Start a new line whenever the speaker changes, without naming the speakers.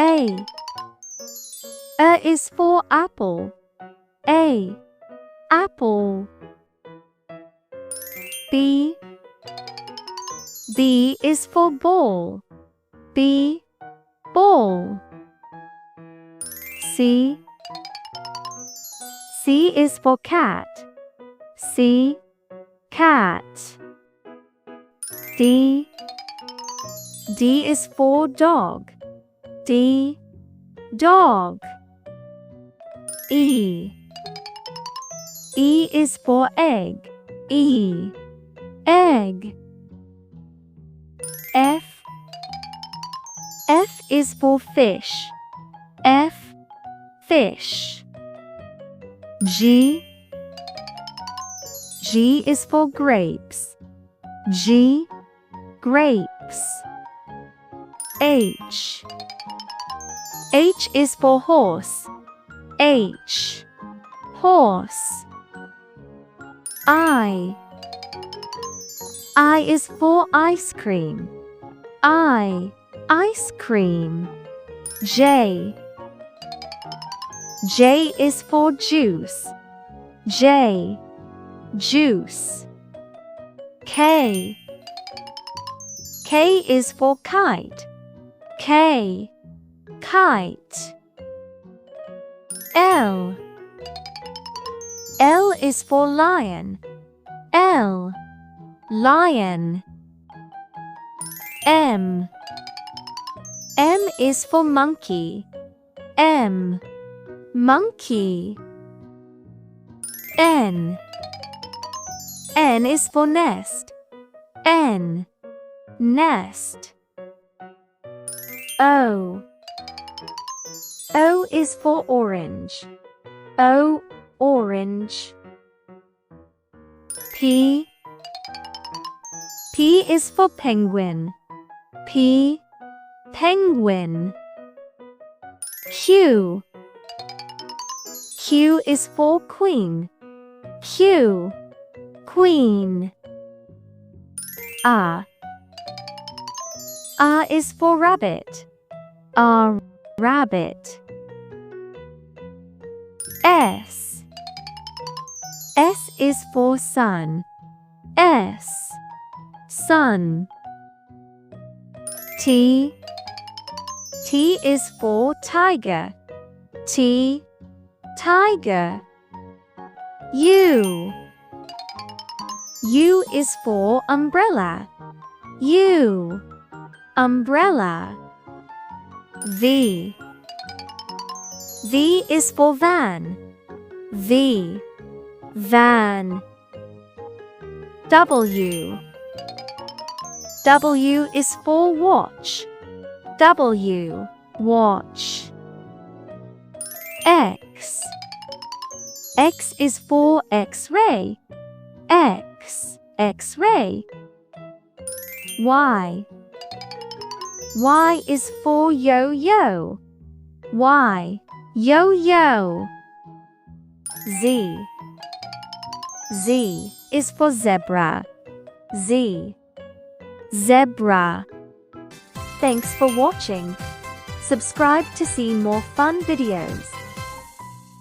A. Is for apple. A. Apple. B. B is for ball. B. Ball. C. C is for cat. C. Cat. D. D is for dog. D. Dog. E. E is for egg. E. Egg. F. F is for fish. F. Fish. G. G is for grapes. G. Grapes. H. H is for horse. H. Horse. I. I is for ice cream. I. Ice cream. J. J is for juice. J. Juice. K. K is for kite. K. Kite. L. L is for lion. L. Lion. M. M is for monkey. M. Monkey. N. N is for nest. N. Nest. O. O is for orange. O. Orange. P. P is for penguin. P. Penguin. Q. Q is for queen. Q. Queen. R. R is for rabbit. R. Rabbit. S. S is for sun. S. Sun. T. T is for tiger. T. Tiger. U. U is for umbrella. U. Umbrella. V. V is for van. V. Van. W. W is for watch. W. Watch. X. X is for X-ray. X. X-ray. Y. Y is for yo-yo. Y. Yo-yo. Z. Z is for zebra. Z. Zebra. Thanks for watching. Subscribe to see more fun videos.